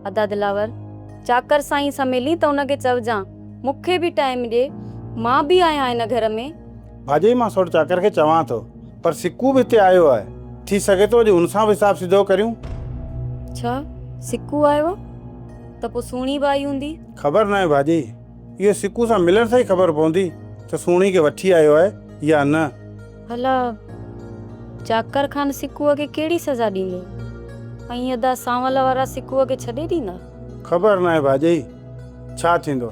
अदा दिलावर चाकर साईं सां मिली त उनखे चवजां मूंखे बि टाइम ॾे, मां बि आहियां हिन घर में। भाॼी मां सोट चाकर खे चवां थो, पर सिकू बि हिते आयो आहे, थी सघे थो अॼु हुन सां बि हिसाब सिधो करियूं। छा सिकू आयो त पोइ सुहिणी बि आई हूंदी? ख़बर न आहे भाॼी, इहो सिकू सां मिलण सां ई ख़बर पवंदी त सुहिणी खे वठी आयो आहे या न। भला चाकर खान सिकूअ खे कहिड़ी सज़ा ॾींदो ऐं अदा सांवल वारा सिकूअ खे छॾे ॾींदा? ख़बर न आहे भाॼी छा थींदो,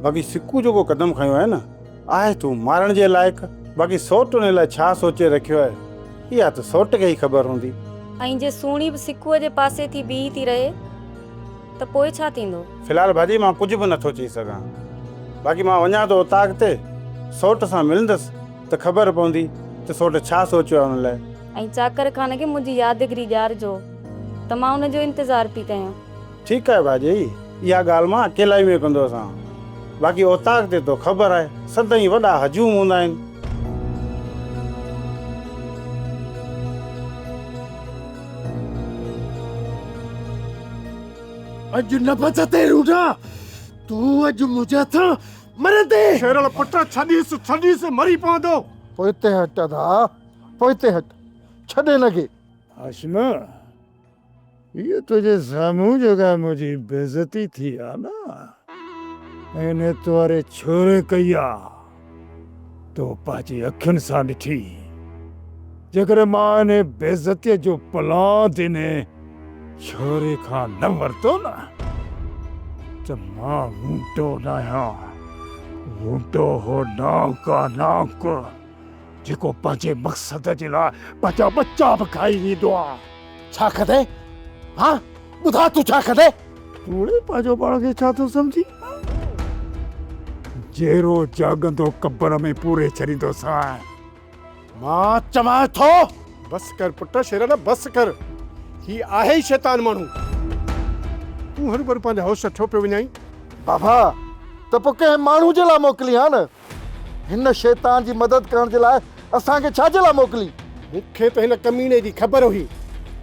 बाक़ी सिकू जेको कदम खयो आहे न, आहे तूं मारण जे लाइक़ु। बाक़ी सोट उन लाइ छा सोचे रखियो आहे इहा त सोट खे ई ख़बर हूंदी। ऐं जे सुहिणी बि सिकूअ जे पासे थी बीही थी रहे त पोइ छा थींदो? फ़िलहाल भाॼी मां कुझु बि नथो चई सघां, बाक़ी मां वञा थो उतां अॻिते सोट सां मिलंदसि त ख़बर पवंदी त सोट छा सोचियो आहे हुन लाइ। ऐं चाकर खान खे मुंहिंजी यादगिरी ॾियारजो त मां हुनजो इंतज़ारु पई कयां। ठीकु आहे भाॼी, इहा ॻाल्हि मां अकेला ई में कंदो असां, बाक़ी उतां अॻिते तो ख़बर आहे सदाईं वॾा हजूम हूंदा आहिनि। अॼु न बचते रूडा, तू अॼु मुझे था मरे दे। शेरल पुट छॾीस मरी पवंदो। पोइते हट दा, पोइते हट, छॾे लॻे। आशमा, ये तुझे सामू जगह मुझे बेइज्जती थी आ ना, मैंने तुम्हारे छोरे कया तो पाजी अखियुनि सां ॾिठी। जेकर मां ने बेइज्जतीअ जो पलां तिने छोरे खां न वरितो न त मां वूंटो न आहियां, वूंटो हो नाक जेको पंहिंजे मक़सद जे लाइ पंहिंजा बच्चा बि खाई वेंदो आहे। छा कदे? हाँ ॿुधा तूं छा कदे? तूड़े पंहिंजो पाण खे छा थो सम्झी? जहिड़ो जाॻंदो कब्र में पूरे छॾींदोसां। मां चवां थो बस कर पुट, शेरल बस कर, ही आहे ई शैतान माण्हू। तूं हर बार पंहिंजा होश छो पियो विञाई? बाबा त पोइ कंहिं माण्हू जे लाइ मोकिली आहे न, हिन शैतान जी मदद करण जे लाइ असांखे छा जे लाइ मोकिली? मूंखे त हिन कमीने जी ख़बर हुई,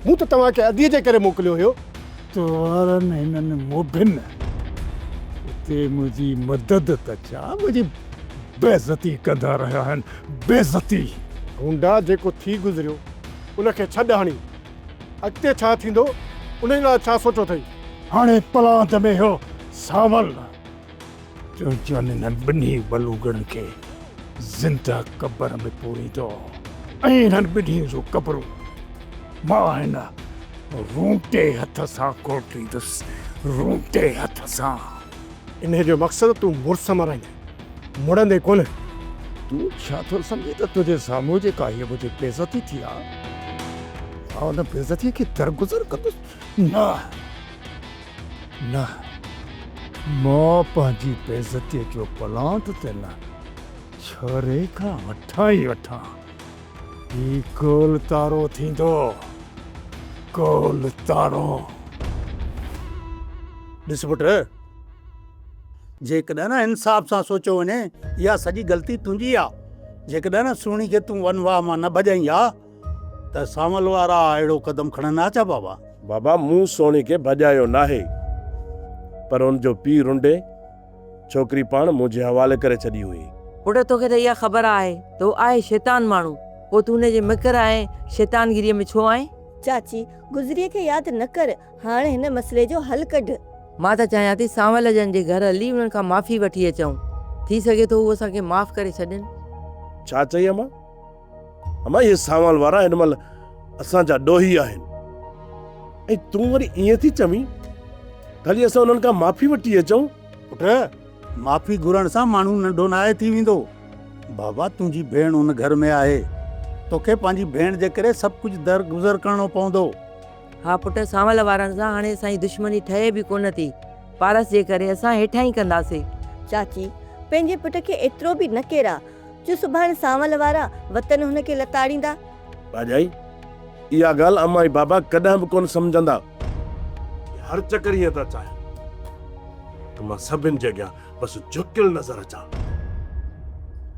मूं त तव्हांखे अदीअ जे करे मोकिलियो हुयो। तोरनि हिननि मोबिन हिते मुंहिंजी मदद त छा मुंहिंजी बेइज्जती कंदा रहिया आहिनि। बेइज्जती हुंडा जेको थी गुज़रियो उनखे छॾ हणी, अॻिते छा थींदो उन लाइ छा सोचो अथई? हाणे पलांत में हो सावल चौंचनि हिननि ॿिन्ही बलूगड़नि खे ज़िंदा कब्र में पूरींदो ऐं हिननि ॿिन्ही जो कब्रूं मां हिन रूंटे हथ सां कोटींदुसि, रूंटे हथ सां। इन जो मक़सदु तूं मुड़ुस मराईं, मुड़ंदे कोन। तूं छा थो सम्झी त तुंहिंजे साम्हूं जेका हीअ मुंहिंजी बेइज्जती थी आहे, मां हुन बेइज्जतीअ खे दरगुज़र कंदुसि? न न, मां पंहिंजी बेइज्जतीअ जो पलांत ते न छोरे खां वठां ई वठां। ही गोल तारो थींदो, गोल तारो। ॾिस पुट, जेकॾहिं न इंसाफ़ सां सोचियो वञे इहा सॼी ग़लती तुंहिंजी आहे। जेकॾहिं न सुहिणी खे तूं वनवाह मां न भॼाई आहे त सावल वारा अहिड़ो कदम खणंदा छा बाबा? बाबा मूं सोनी खे भॼायो नाहे, पर हुनजो पीउ रुंडे छोकिरी पाण मुंहिंजे हवाले करे छॾी हुई। पुट तोखे त इहा ख़बर आहे त हू आहे शैतान माण्हू, पोइ तूं हुनजे मिकर ऐं शैतानगिरीअ में छो आहीं? चाची गुज़रीअ खे यादि न कर, हाणे हिन मसइले जो हल कढ। मां त चाहियां थी सांवल जन जे घर हली उन्हनि खां माफ़ी वठी अचूं, थी सघे थो उहो असांखे माफ़ करे छॾनि। छा चई अम्मा? अम्मा इहे सांवल वारा हिन महिल असांजा ॾोही आहिनि ऐं तूं वरी ईअं थी चवीं त हली असां उन्हनि खां माफ़ी वठी अचूं? पुट, माफ़ी घुरण सां माण्हू नंढो नाहे थी वेंदो। बाबा तुंहिंजी भेण उन घर में आहे, तोखे पंहिंजी भेण जे करे सभु कुझु दरगुज़र करणो पवंदो। हा पुट, सांवल वारनि सां हाणे असांजी दुश्मनी ठहे बि कोन थी, पारस जे करे असां हेठां ई कंदासीं। चाची पंहिंजे पुट खे एतिरो बि न केरा जो सुभाणे सांवल वारा वतन हुनखे लताड़ींदा। भाॼाई इहा ॻाल्हि अम्मा ऐं बाबा कॾहिं बि कोन सम्झंदा। हर चकर ईअं था चाहिनि त मां सभिनि जे अॻियां बसि झुकियल नज़र अचां।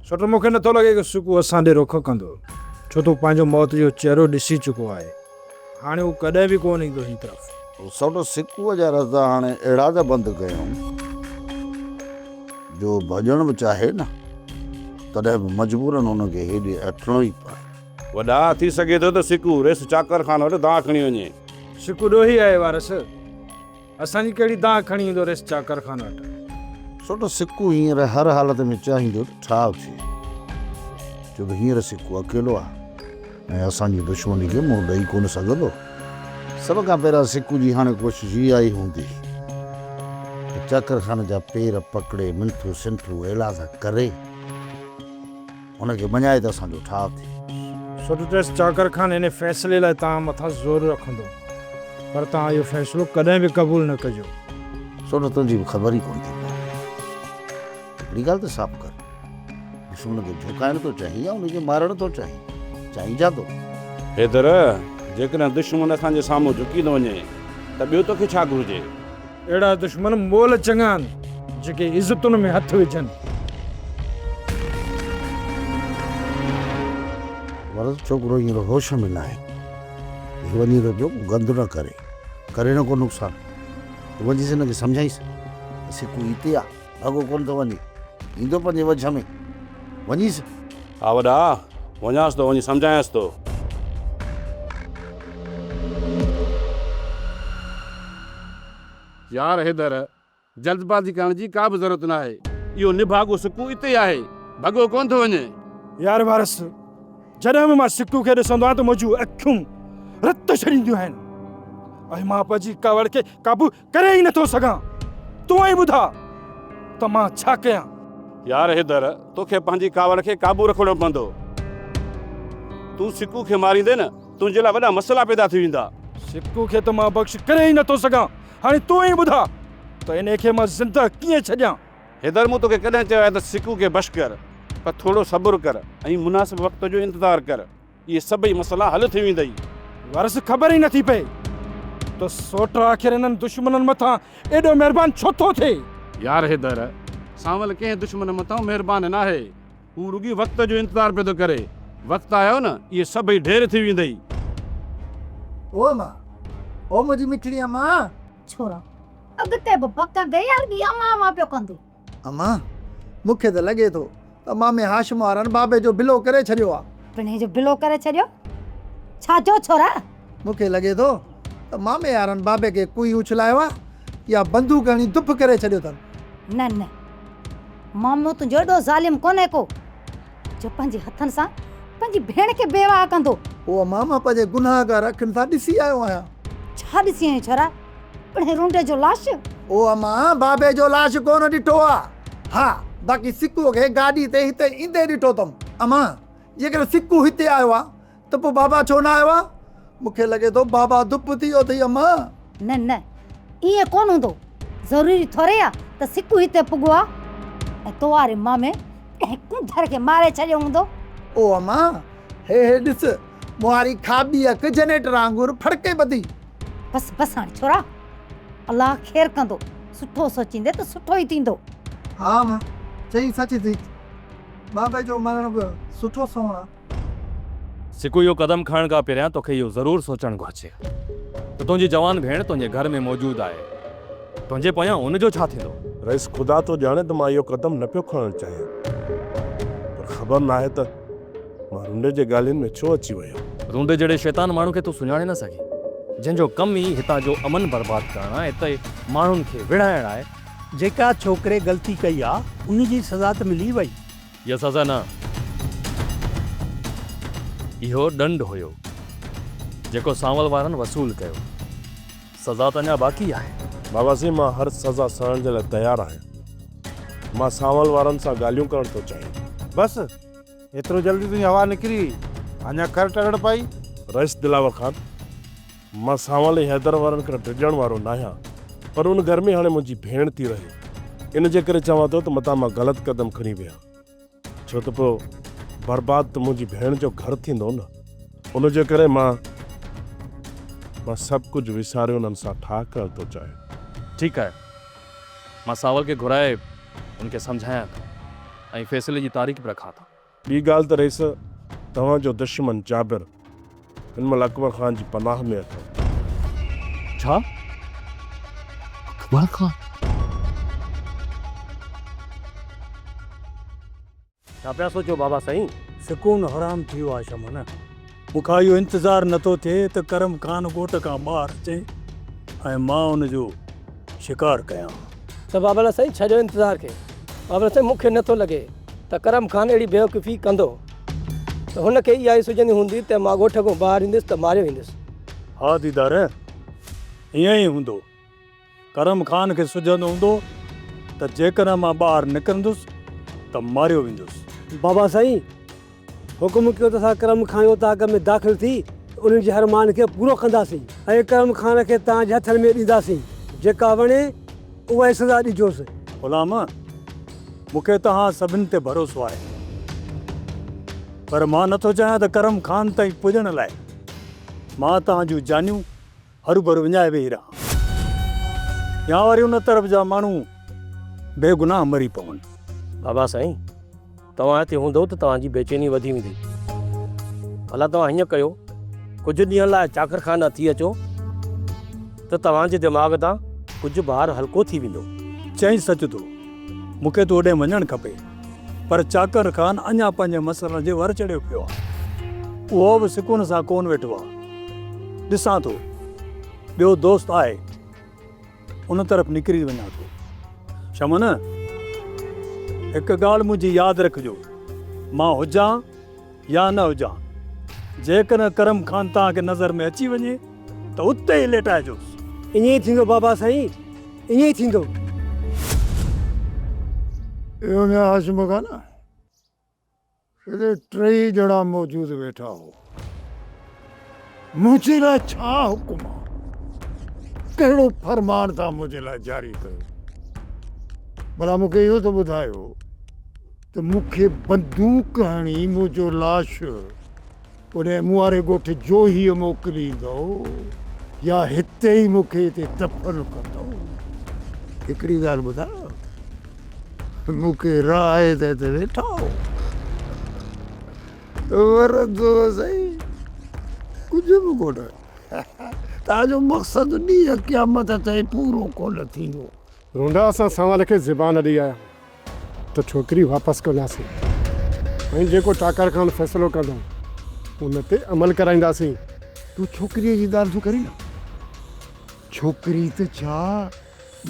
छो त मूंखे नथो लॻे कि सुकू असां ॾे रुख कंदो, छो तो पंहिंजो मौत जो चेहरो ॾिसी चुको आहे। हाणे हू कॾहिं बि कोन ईंदो हिन तरफ़। सोटो सिकूअ जा रस्ता हाणे अहिड़ा त बंदि कयूं जो भॼण बि चाहे न तॾहिं बि मजबूरन हुनखे हेॾे अचिणो ई पए। वॾा थी सघे थो त सिकू रेस चाकर खान वटि दाह खणी वञे। सिकू ॾोही आहे वारस, असांजी कहिड़ी दाह खणी ईंदो रेस चाकर खान वटि। सोटो सिकू हींअर हर हालत में चाहींदो त ठाव थिए, छो त हींअर सिकू अकेलो आहे ऐं असांजी दुश्मनी खे मुंहुं ॾेई कोन सघंदो। सभ खां पहिरियां सिकू जी हाणे कोशिशि इहा ई हूंदी त चाकर खान जा पेर पकिड़े मिंथू सिंथू एलाज़ करे हुनखे मञाए त असांजो ठाव थिए। सोटो रेस चाकर खान हिन फ़ैसिले लाइ तव्हां मथां ज़ोर रखंदो, पर तव्हां इहो फ़ैसिलो कॾहिं बि क़बूल न कजो। सोटो तुंहिंजी बि ख़बर ई कोन थी पए। हिकिड़ी ॻाल्हि त साफ़ कर, दुश्मन खे झुकाइण थो चाहीं या हुनखे मारण थो चाहीं छा थो? हेदर, जेकॾहिं दुश्मन असांजे साम्हूं झुकी थो वञे त ॿियो तोखे छा घुरिजे? अहिड़ा दुश्मन मोल चङा आहिनि जेके इज़तुनि में हथु विझनि। वरस छोकिरो हींअर होश में न आहे, वञी थो पियो गंद न करे न को नुक़सानु। तूं वञीसि हिनखे सम्झाईसि सिकू हिते आहे, भॻो कोन थो वञे, ईंदो पंहिंजे वझ में, वञीसि। हा वॾा, वञांसि थो, वञी सम्झायांसि थो। यार हैदर, जल्दबाज़ी करण जी का बि ज़रूरत न आहे। इहो निभागो सिकू हिते ई आहे, भॻो कोन थो वञे। यार वारस, जॾहिं बि मां सिकू खे ॾिसंदो आहियां त मुंहिंजूं अखियूं रत छॾींदियूं आहिनि ऐं मां पंहिंजी कावड़ खे क़ाबू करे ई नथो सघां। तूं ई ॿुधा त मां छा कयां? यार हेदर, तोखे पंहिंजी कावड़ खे क़ाबू रखणो पवंदो। तूं सिकू खे मारींदे न, तुंहिंजे लाइ वॾा मसइला पैदा थी वेंदा। सिकू खे त मां बख़्श करे ई नथो सघां। हाणे तूं ई ॿुधा त इन खे मां ज़िंदा कीअं छॾियां? हेदर, मूं तोखे कॾहिं चयो आहे त सिकू खे बश कर, पर थोरो सब्र कर ऐं मुनासिब वक़्त जो इंतज़ारु कर। इहे सभई मसइला हल थी वेंदई। वारस, ख़बर ई नथी पए त सोट आख़िर हिननि दुश्मननि मथां एॾो महिरबान छो थो थिए। यार हैदर, सावल कंहिं दुश्मन मथां महिरबान न आहे, हू रुॻी वक़्त जो इंतज़ारु पियो थो करे। वक़्तु आयो न, इहे सभई ढेर थी वेंदई। ओ मां, ओ मुंहिंजी मिठड़ी अम्मा। छोरा अॻिते बि पकंदे यार ॿी अम्मा पियो कंदो। अम्मा, मूंखे त लॻे थो त मामे हाशिम वारनि बाबे जो बिलो करे छॾियो आहे। पिणे जो बिलो करे छॾियो? छा जो छोरा? मूंखे लॻे थो त मामे वारनि बाबे खे कुई उछलायो आहे या बंदूक हणी दुप करे छॾियो अथनि। न न, मामो तुंहिंजो एॾो ज़ालिम कोन्हे को जो पंहिंजे हथनि सां पंहिंजी भेण खे बेवाह कंदो। ओ मामा पंहिंजे गुनाहगार अखियुनि सां ॾिसी आयो आहियां। छा ॾिसी आई छोरा? पिणे रूंडे जो लाश? ओ अम्मा, बाबे जो लाश कोन ॾिठो आहे। हा, बाक़ी सिकूअ खे गाॾी ते हिते ईंदे ॾिठो अथमि। अम्मा, जेकर सिकू हिते आयो आहे त पोइ बाबा छो न आयो आहे? मूंखे लॻे थो बाबा दुप थी वियो अथई अम्मा। न न, ईअं कोन हूंदो। ज़रूरी थोरे आहे त सिकू हिते पुॻो आहे ऐं तो वारे मामे कंहिं कुंथर खे मारे छॾियो हूंदो। ओ अम्मा, हे ॾिस, मुहारी खाॿी अखि जनरेटर वांगुरु फड़के ॿधी। बसि बसि हाणे छोरा, अलाह ख़ैरु कंदो। सुठो सोचींदे त सुठो ई थींदो। हा मां, चई सच थी। बाबे जो मरण बि सुठो सोण आहे। सिकू इहो क़दम खणण खां पहिरियां तोखे इहो ज़रूरु सोचणु घुरिजे त तुंहिंजी जवान भेण तुंहिंजे घर में मौजूदु आहे, तुंहिंजे पोयां उनजो छा थींदो? रईस, ख़ुदा तो ॼाणे त मां इहो क़दम न पियो खणणु चाहियां, पर ख़बर न आहे त मां रुंडे जे ॻाल्हियुनि में छो अची वियो। रूंडे जहिड़े शैतान माण्हू खे तूं सुञाणे न सघी, जंहिंजो कमु ई हितां जो अमन बर्बादु करणु आहे, हिते माण्हुनि खे विढ़ाइणु आहे। जेका छोकिरे ग़लती कई आहे उन जी सज़ा त मिली वई। इहा सज़ा न, इहो ॾंड हुयो जेको सांवल वारनि वसूल कयो। सज़ा त अञा बाक़ी आहे। बाबा सी, मां हर सज़ा सहण जे लाइ तयारु आहियां। मां सांवल वारनि सां ॻाल्हियूं करणु थो चाहियां। बसि एतिरो जल्दी तुंहिंजी हवा निकिरी, अञा कर टकड़ पाई? रईस दिलावर खान, मां सांवल ऐं हैदर वारनि खां डिॼण वारो न आहियां, पर उन घर में हाणे मुंहिंजी भेण थी रहे। इन जे करे चवां थो त मतां मां ग़लति क़दम खणी विया, छो त पोइ बर्बाद त मुंहिंजी भेण जो घर थींदो न। उन जे करे मां सभु कुझु विसारे उन्हनि सां ठाह करणु थो चाहियां। ठीकु आहे, मां सावल खे घुराए उनखे सम्झायां थो ऐं फ़ैसिले जी तारीख़ बि रखां थो। ॿी ॻाल्हि त रईस, तव्हांजो दुश्मन जाबिर हिन महिल अकबर ख़ान जी पनाह में अथव। छा? छा पिया सोचो बाबा साईं? सुकून हराम थी वियो आहे शमन। मूंखां इहो इंतज़ारु नथो थिए त करम खान ॻोठ खां ॿाहिरि अचे ऐं मां हुनजो शिकार कयां। त बाबा साईं छॾियो इंतज़ार खे। बाबा साईं मूंखे नथो लॻे त करम खान अहिड़ी बेवकूफ़ी कंदो त हुनखे इहा ई सुझंदी हूंदी त मां ॻोठ खां ॿाहिरि ईंदुसि त मारियो वेंदुसि। हा दीदार, ईअं ई हूंदो। करम खान खे सुझंदो हूंदो त जेकॾहिं मां ॿाहिरि निकिरंदुसि त मारियो वेंदुसि। बाबा साईं हुकुम कयो त असां करम खान जो ताक़त में दाख़िल थी उन्हनि जे हरमान खे पूरो कंदासीं ऐं करम खान खे तव्हांजे हथनि में ॾींदासीं। जेका वणे उहा ई सज़ा ॾिजोसि। ग़ुलाम, मूंखे तव्हां सभिनि ते भरोसो आहे, पर मां नथो चाहियां त करम खान ताईं पुॼण लाइ मां तव्हां जूं जानियूं हरू भरू विञाए वेही रहां या वरी उन तरफ़ जा माण्हू बेगुनाह मरी पवनि। बाबा साईं तव्हां हिते हूंदो त तव्हांजी बेचैनी वधी वेंदी। भला तव्हां हीअं कयो, कुझु ॾींहं लाइ चाकरखाना थी अचो त तव्हांजे दिमाग़ तां कुझु भार हल्को थी वेंदो। चई सच थो, मूंखे तो होॾे वञणु खपे, पर चाकर खान अञा पंहिंजे मसइलनि जे वर चढ़ियो पियो आहे। उहो बि सुकून सां कोन वेठो आहे। ॾिसां थो ॿियो दोस्त आहे, उन तरफ़ निकिरी वञा थो। शमन, हिकु ॻाल्हि मुंहिंजी यादि रखिजो, मां हुजां या न हुजां, जेकॾहिं करम खान तव्हांखे नज़र में अची वञे त उते ई लेटाइजोसि। ईअं ई थींदो बाबा साईं, ईअं ई थींदो। इहो में हाशिम खान हिते टई ॼणा मौजूदु वेठा हो। मुंहिंजे लाइ छा हुकुम आहे? कहिड़ो फरमान तव्हां मुंहिंजे लाइ जारी कयो? भला मूंखे इहो त ॿुधायो त मूंखे बंदूक हणी मुंहिंजो लाश उन मुआरे ॻोठ जो ई मोकिलींदो या हिते ई मूंखे हिते दफ़न कंदो? हिकिड़ी ॻाल्हि ॿुधायो, मूंखे राय ते वेठा वरंदो सही, कुझु बि कोन। तव्हांजो मक़सदु ॾींहुं क़यामत ताईं पूरो कोन थींदो। रोंडा असां सवाल खे ज़बान ॾेई आया त छोकिरी वापसि कंदासीं ऐं जेको चाकर खान फ़ैसिलो कंदो उन ते अमल कराईंदासीं। तूं छोकिरीअ जी ॻाल्हि तूं करी न? छोकिरी त छा,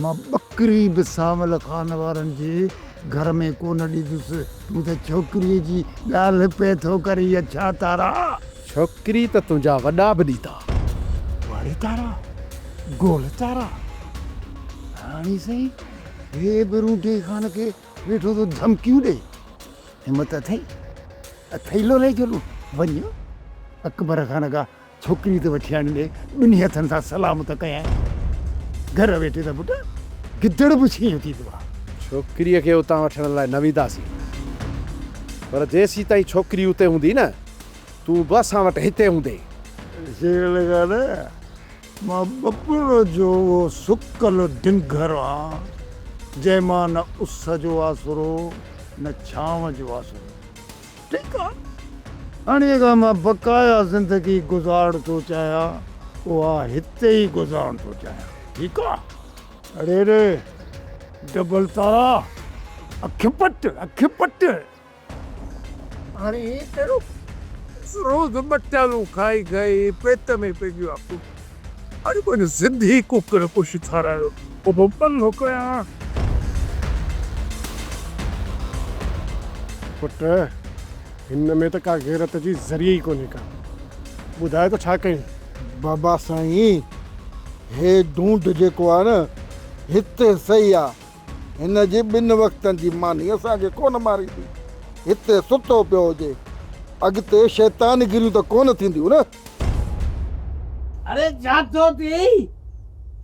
मां ॿकरी बि सावल खान वारनि जे घर में कोन ॾींदुसि। तूं त छोकिरीअ जी ॻाल्हि पे थो करी। छा तारा? छोकिरी त तुंहिंजा वॾा बि ॾींदा। वाड़ी तारा, गोल तारा, हाणी सही हे बि रूठे खान खे वेठो तो धमकियूं ॾे। हिमत अथई? अथईलो ले चलो वञो अकबर खान खां छोकिरी त वठी आणे ॾे, ॿिन्ही हथनि सां सलाम त कयां। घर वेठे त पुटु गिदड़ बि छीं थींदो आहे। छोकिरीअ खे उतां वठण लाइ न वेंदासीं, पर जेसीं ताईं छोकिरी उते हूंदी न, तूं बि असां वटि हिते हूंदे। मां बपुड़ जो उहो सुकल डिंगर आहियां, जंहिंमां न उस जो आसरो न छांव जो आसरो। ठीकु आहे, हाणे जेका मां बक़ाया ज़िंदगी गुज़ारण थो चाहियां उहा हिते ई गुज़ारण थो चाहियां। ठीकु आहे? अरे रे डबल तारा, अखि पट अखि पट। हाणे कहिड़ो रोज़ मटियालू खाई खाई पेट में पइजी आहे। अरे कोई ज़िंदगी कुकर कुछ थारायो पोइ पल्लो कयां। पुट हिन में त का गैरत जी ज़रिए ई कोन्हे का। ॿुधाए त छा कयूं? बाबा साईं, हे ढूंढ जेको आहे न हिते सही आहे। हिन जी ॿिनि वक़्तनि जी मानी असांखे कोन मारींदी। हिते सुतो पियो हुजे, अॻिते शैतानगिरियूं त कोन थींदियूं न। अरे जातो थी।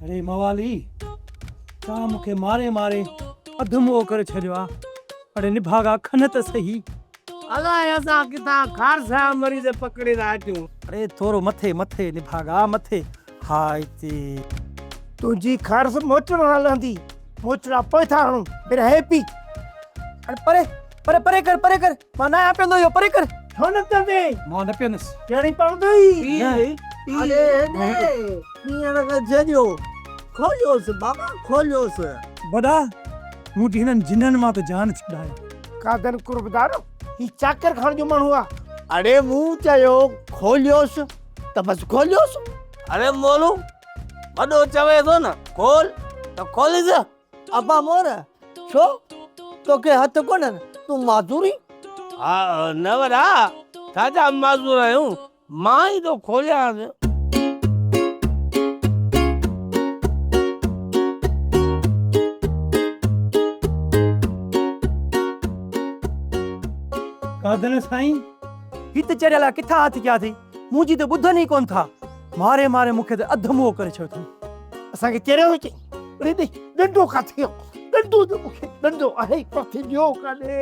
अरे मवाली, तव्हां मूंखे मारे मारे अधु मुंहुं करे छॾियो आहे। अरे निभागा खन त सही। अलाए असां किथां खारसा मरीज़ पकड़े था अचूं। अरे थोरो मथे मथे निभागा मथे। हा हिते तुंहिंजी खारस मोचड़ हलंदी। मोचड़ा पोइ था हणूं फिर हैप्पी। अरे परे परे परे कर परे कर। मां न पियो इहो परे कर। छो न कंदे? मां न पियोसि। कहिड़ी पवंदी? अरे हींअर जॼो खोलियोसि बाबा खोलियोसि। वॾा मूं हिननि जिननि मां त जान छॾायो। कादन कुर्बदार ही चाकर खान जो माण्हू आहे। अरे मूं चयो खोलियोसि त बसि खोलियोसि। अरे मोलू वॾो चवे थो न खोल त खोलिस। अब्बा मोर छो तोखे हथ कोन तूं माज़ूरी। हा न वॾा छाजा माज़ूर आहियूं मां ई तो खोलियांसि। कादन साईं हित चढ़ियल किथां हथ कया अथई मुंहिंजी त ॿुधनि ई कोन था। मारे मारे मूंखे त अधु मुंहुं करे छॾियो अथई। असांखे चढ़ियो हुजे अरे डंडो काथे डंडो जो मूंखे डंडो आहे काथे ॾियो काॾे।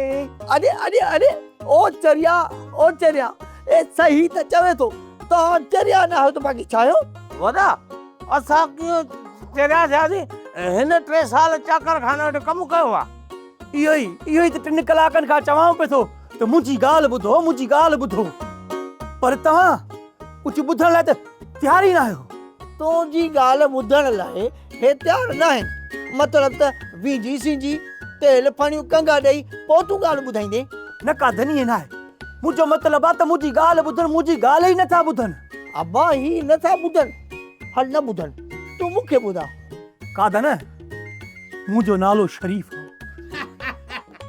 अरे अरे अरे ओ चरिया ए सही त चवे थो तव्हां चरिया न आहियो त बाक़ी छा आहियो। वॾा असां कीअं चरिया थियासीं हिन 3 साल चाकर खाने वटि कमु कयो आहे। इहो ई त 3 कलाकनि खां चवां पियो थो त मुंहिंजी ॻाल्हि ॿुधो पर तव्हां कुझु ॿुधण लाइ त तयार ई न आहियो। तुंहिंजी ॻाल्हि ॿुधण लाइ हे तयारु न आहिनि मतिलब त वीजी सिंजी तेल फणियूं कंगा ॾेई पोइ तूं ॻाल्हि ॿुधाईंदे। न कादन ईअं न आहे मुंहिंजो मतिलबु आहे त मुंहिंजी ॻाल्हि ॿुधनि मुंहिंजी ॻाल्हि ई नथा ॿुधनि। अब्बा ही नथा ॿुधनि हल न ॿुधनि तूं मूंखे ॿुधा। कादन मुंहिंजो नालो शरीफ हो।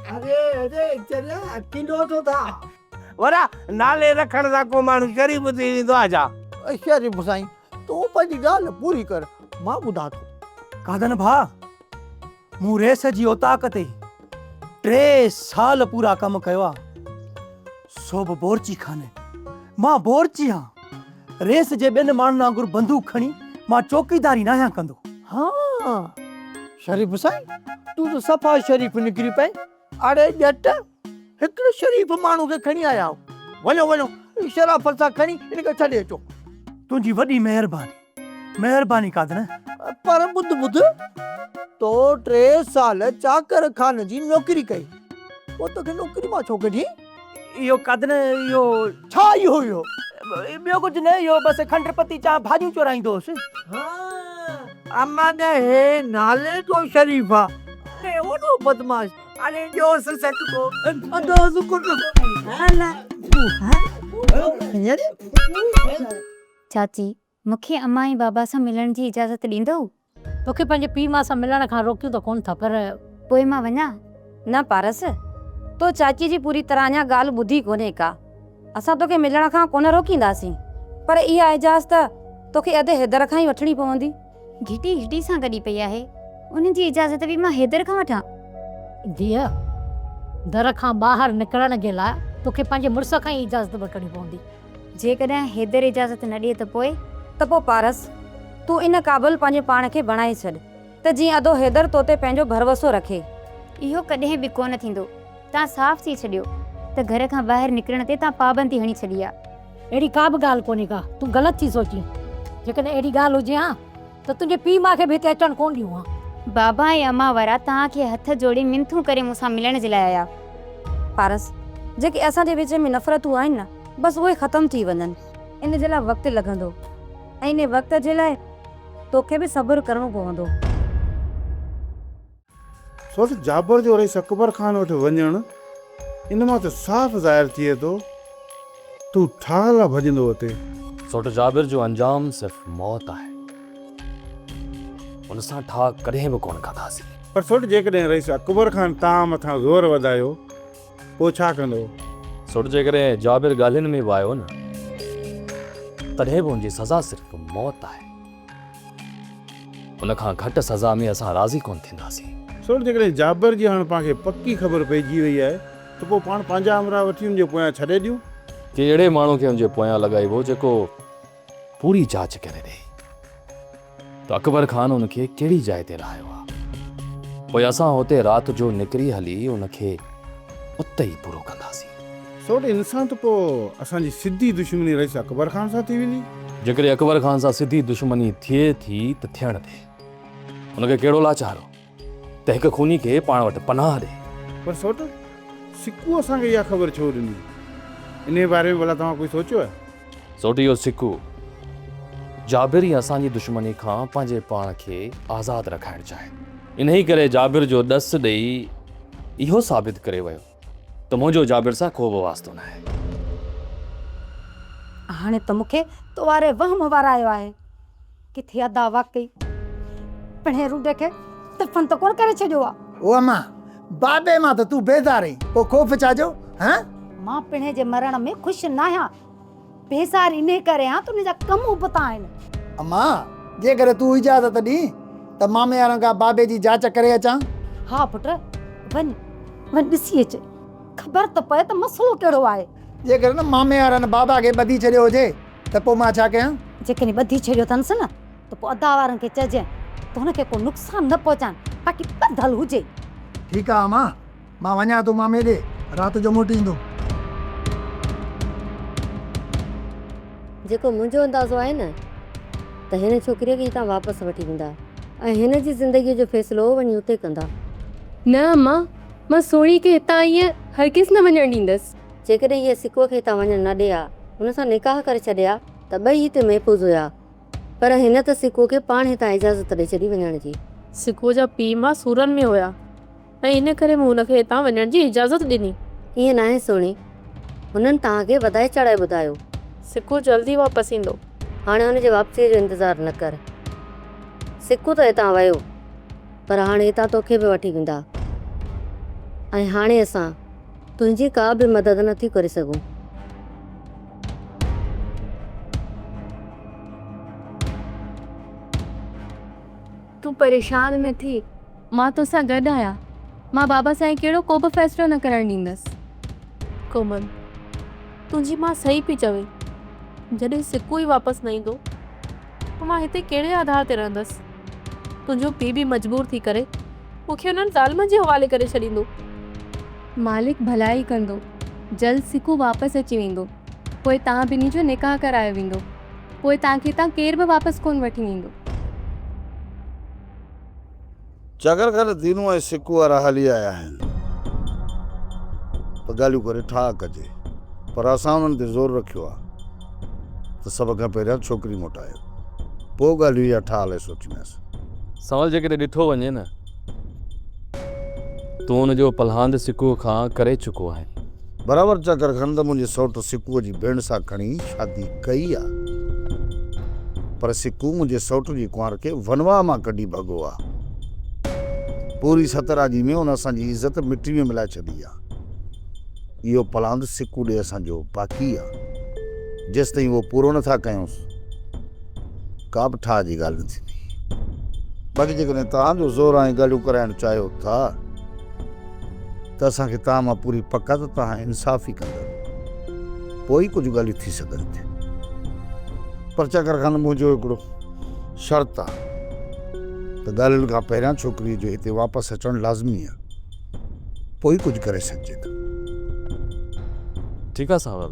अरे चरिया किलो तो था वरा नाले रखण सां को माण्हू शरीफ थी वेंदो आहे छा। शरीफ साईं तूं पंहिंजी ॻाल्हि पूरी कर मां ॿुधां थो। कादन भाउ मूं रेस जी औताक ते 3 साल पूरा कमु कयो आहे। सो बि बोरची खाने मां बोरची आहियां। रेस जे 2 माण्हुनि वांगुरु बंदूक खणी मां चौकीदारी न आहियां कंदो। हाँ शरीफ साईं तूं त सफ़ा शरीफ निकिरी पए। अरे ॼट हिकिड़े शरीफ माण्हू खे खणी आया हो। वञो शराफ़त सां खणी हिनखे छॾे अचो। तुंहिंजी वॾी महिरबानी कादन। पर ॿुध तो 3 साल चाकर खान जी नौकरी कई पोइ तोखे नौकरी मां छो कढी। इहो कादन इहो छा इहो ॿियो कुझु न इहो बसि खंड पती चां भाॼियूं चोराईंदो हुउसि। अम्मा ने हे नाले तो शरीफ आहे ओनो बदमाश। अरे जो ससत को अंदाज को चाची मूंखे अम्मा ऐं बाबा सां मिलण जी इजाज़त ॾींदो। तोखे पंहिंजे पीउ मां सां मिलण खां रोकियूं त कोन था पर पोइ मां वञा। न पारस तो चाची जी पूरी तरह अञा ॻाल्हि ॿुधी कोन्हे का। असां तोखे मिलण खां कोन रोकींदासीं पर इहा इजाज़त तोखे अधे हैदर खां ई वठणी पवंदी। घिटी सां गॾी पई आहे उन जी इजाज़त बि मां हैदर खां वठां। धीअ दर खां ॿाहिरि निकिरण जे लाइ तोखे पंहिंजे मुड़ुस खां ई इजाज़त वठणी पवंदी। जेकॾहिं हैदर इजाज़त न ॾिए त पोइ पारस तूं इन क़ाबिल पंहिंजे पाण खे बणाए छॾ त जीअं अधो हैदर तो ते पंहिंजो भरवसो रखे। इहो कॾहिं बि कोन थींदो। तव्हां साफ़ थी छॾियो त घर खां ॿाहिरि निकिरण ते तव्हां पाबंदी हणी छॾी आहे। अहिड़ी का बि ॻाल्हि कोन्हे का तूं ग़लति थी सोची। जेकॾहिं अहिड़ी ॻाल्हि हुजे हा त तुंहिंजे पीउ माउ खे बि हिते अचणु कोन ॾियूं हा। बाबा ऐं अम्मा वारा तव्हांखे हथ जोड़े मिनथूं करे मूंसां मिलण जे लाइ आया। पारस जेके असांजे विच में नफ़रतूं आहिनि न बसि उहे ख़तमु थी वञनि। इन जे लाइ वक़्तु लॻंदो ऐं इन वक़्त जे लाइ तोखे बि सब्र करणो पवंदो। सोच जाबर जो रईस अकबर खान वटि वञणु इन मां त साफ़ ज़ाहिर थिए थो तूं ठाल भॼंदो हुते। सोट जाबिर जो अंजाम सिर्फ़ मौत आहे। उन सां ठा कॾहिं बि कोन कंदासीं। पर सोट जेकॾहिं रईस अकबर खान तव्हां मथां ज़ोर वधायो पोइ छा कंदो। सोट जेकॾहिं जाबिर ॻाल्हियुनि में बि आयो न तॾहिं बि उनजी सज़ा सिर्फ़ मौत आहे। उन खां घटि सज़ा में असां राज़ी कोन थींदासीं। सोट जेकॾहिं जाबिर जी हाणे पाण खे पकी ख़बर पइजी वई आहे त पोइ पाण पंहिंजा अमरावती उनजे पोयां छॾे ॾियूं कि अहिड़े माण्हू खे उनजे पोयां लॻाइबो जेको पूरी जांच करे ॾे त अकबर खान उनखे कहिड़ी जाइ ते रहायो आहे। पोइ असां हुते राति जो निकिरी हली उनखे उते ई पूरो कंदासीं। सोट इंसान त पोइ असांजी सिधी दुश्मनी रईस अकबर खान सां थी वेंदी। जेकॾहिं अकबर खान सां सिधी दुश्मनी थिए थी त थियण ॾे। उनखे कहिड़ो लाचारो त हिकु खूनी खे पाण वटि पनाह ॾे। पर सोट सिकू असांखे इहा ख़बर छो ॾिनी इन बारे में भला तव्हां कोई सोचियो आहे। सोट इहो सिकू जाबिर ई असांजी दुश्मनी खां पंहिंजे पाण खे आज़ादु रखाइणु चाहे। इन ई करे जाबिर जो ॾस ॾेई इहो साबित करे वियो त मुंहिंजो जाबिर सां को बि वास्तो न आहे। हाणे त मूंखे तोवारे वहम वारायो आहे किथे अदा वाकई पिणे रूडे खे दफ़न त कोन करे छॾियो आहे। ओ अम्मा बाबे मां त तूं बेज़ार आहीं, पोइ ख़ौफ़ छाजो? हां मां पिणे जे मरण में ख़ुशि न आहियां, बेज़ार इन करे आहियां त उनजा कम उबता आहिनि। अम्मा जेकर तूं इजाज़त ॾी त मामे वारनि खां बाबे जी जांच करे अचां। हा पुट वञ ॾिसी अच, ख़बर त पए त मसलो कहिड़ो आहे। जेकर न मामे वारनि बाबा खे ॿधी छॾियो हुजे त पोइ मां छा कयां? जेकॾहिं ॿधी छॾियो अथनि न त पोइ अदा वारनि खे चइजांइ त हुनखे को नुक़सानु न पहुचाइनि, बाक़ी ॿधल हुजे। ठीकु आहे अम्मा, मां वञा थो मामे ॾे, राति जो मोटी ईंदो। जेको मुंहिंजो अंदाज़ो आहे न त हिन छोकिरीअ खे तव्हां वापसि वठी वेंदा ऐं हिन जी ज़िंदगीअ जो फ़ैसिलो वञी उते कंदा। न अम्मा, मां सोणी खे हितां ईअं हरगिज़ न वञणु ॾींदसि। जेकॾहिं इहे सिको खे हितां वञणु न ॾिया, हुन सां निकाह करे छॾिया त ॿई हिते महफ़ूज़ हुया, पर हिन त सिको खे पाण हितां इजाज़त ॾेई छॾी वञण जी। सिको जा पीउ मां सूरन में हुया ऐं इन करे मूं हुनखे हितां वञण जी इजाज़त ॾिनी। ईअं न आहे सोणी, हुननि तव्हांखे वधाए चढ़ाए ॿुधायो सिको जल्दी वापसि ईंदो। हाणे हुनजे वापसीअ जो इंतज़ारु न कर। सिको त हितां वियो, पर हाणे हितां तोखे बि वठी वेंदा ऐं हाणे असां तुंहिंजी का बि मदद नथी करे सघूं। तूं परेशान न थी, मां तोसां गॾु आहियां। मां बाबा साईं कहिड़ो को बि फ़ैसिलो न करणु ॾींदसि। कोमल, तुंहिंजी मां सही पई चवे, जॾहिं सिको ई वापसि न ईंदो पोइ मां हिते कहिड़े आधार ते रहंदसि? तुंहिंजो पीउ बि मजबूर थी करे मूंखे हुननि ज़ालिमनि जे हवाले करे छॾींदो। मालिक भलाई कंदो, जल्द सिको वापसि अची वेंदो, पोइ तव्हां ॿिन्ही जो निकाह करायो वेंदो, पोइ तव्हांखे हितां केर बि वापसि कोन वठी वेंदो। चकर कर दीनू ऐं सिकू वारा हली आया आहिनि त ॻाल्हियूं करे ठा कजे, पर असां उन्हनि ते ज़ोर रखियो आहे त सभ खां पहिरियां छोकिरी मोटायो, पोइ ॻाल्हियूं इहा ठा हले सोचींदासीं। सवाल जेकॾहिं ॾिठो वञे न, तूं हुनजो पलहांद सिकूअ खां करे चुको आहे। बराबरि चकर खनि त मुंहिंजे सौट सिकूअ जी भेण सां खणी शादी कई आहे, पर सिकू मुंहिंजे सौट जी कुंवार खे वनवा मां कढी भॻो आहे। पूरी सतराजी में हुन असांजी इज़त मिटी में मिलाए छॾी आहे। इहो पलांद सिकू ॾे असांजो बाक़ी आहे। जेसि ताईं उहो पूरो नथा कयूंसि का बि ठा जी ॻाल्हि न थींदी। बाक़ी जेकॾहिं तव्हांजो ज़ोर ऐं ॻाल्हियूं कराइणु चाहियो था त असांखे तव्हां मां पूरी पक आहे त तव्हां इंसाफ़ ई कंदव, पोइ ई कुझु ॻाल्हियूं थी सघनि थियूं। पर चकर खां मुंहिंजो हिकिड़ो शर्त आहे त ॻाल्हियुनि खां पहिरियां छोकिरीअ जो हिते वापसि अचणु लाज़मी आहे, पोइ ई कुझु करे सघिजे थो। ठीकु आहे सावल,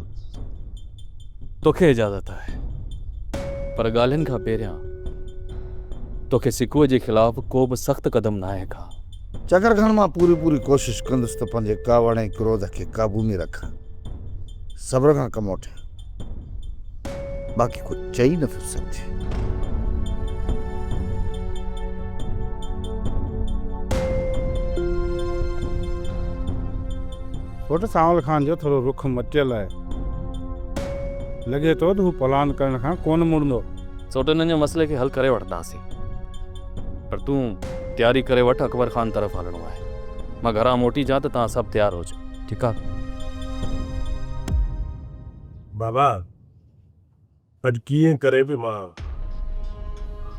तोखे इजाज़त आहे, पर ॻाल्हियुनि खां पहिरियां तोखे सिकूअ जे ख़िलाफ़ु को बि सख़्तु क़दम न आहे का। चकर खां मां पूरी कोशिशि कंदुसि त पंहिंजे कावड़ ऐं क्रोध खे क़ाबू में रखां, सब्र खां कमु वठां, बाक़ी कुझु चई न फिर सघिजे। छोटे सांवल खान जो थोरो रुख मटियल आहे, लॻे थो त हू पलान करण खां कोन मुड़ंदो। सोटनि जे मसइले खे हल करे वठंदासीं, पर तूं तयारी करे वठ, अकबर खान तरफ़ हलणो आहे। मां घरां मोटी जा त तव्हां सभु तयारु हुजो, ठीकु आहे? बाबा अॼु कीअं करे बि मां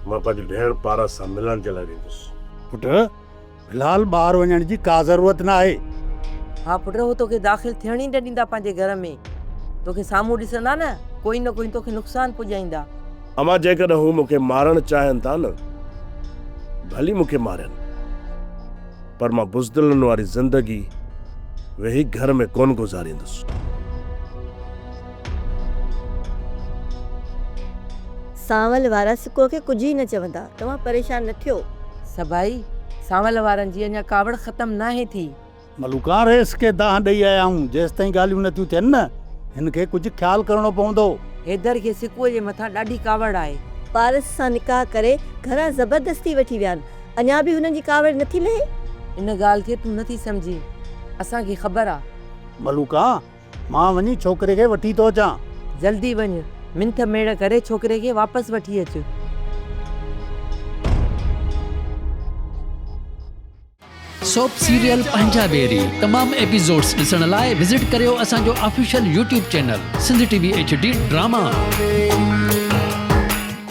पंहिंजी भेण पारस सां मिलण जे लाइ वेंदुसि। पुट फिलहाल ॿाहिरि वञण जी का ज़रूरत न आहे। हा पुट, हो तोखे दाख़िल थियण ई न ॾींदा पंहिंजे घर में। तोखे साम्हूं ॾिसंदा न, कोई न कोई तोखे नुक़सानु पुॼाईंदा। अमा जेकॾहिं हू मूंखे मारणु चाहिनि था न, भली मूंखे मारनि, पर मां बुज़दिलनि वारी ज़िंदगी वेही घर में कोन गुज़ारींदुसि। सांवल वारा सिको खे कुझु ई न चवंदा, तव्हां परेशान न थियो। सभाई सांवल वारनि जी अञा कावड़ ख़तमु नाहे थी। मलूका रेस खे दाह ॾेई आया आहियूं, जेसि ताईं ॻाल्हियूं नथियूं थियनि न, हिन खे कुझु ख़्यालु करणो पवंदो। हैदर खे सिकुअ जे मथां ॾाढी कावड़ आहे, पारस सां निकाह करे घरां ज़बरदस्ती वठी विया आहिनि, अञा बि हुननि जी कावड़ नथी लहे। इन ॻाल्हि खे तूं नथी सम्झी, असांखे ख़बर आहे। मलूका, मां वञी छोकिरे खे वठी थो अचां। जल्दी वञ, मिंथ मेड़ करे छोकिरे खे वापसि वठी अच। सोप सीरियल पंजाबेरी तमाम एपिसोड्स ॾिसण लाइ विज़िट करियो असांजो official YouTube channel Sindh TV HD drama.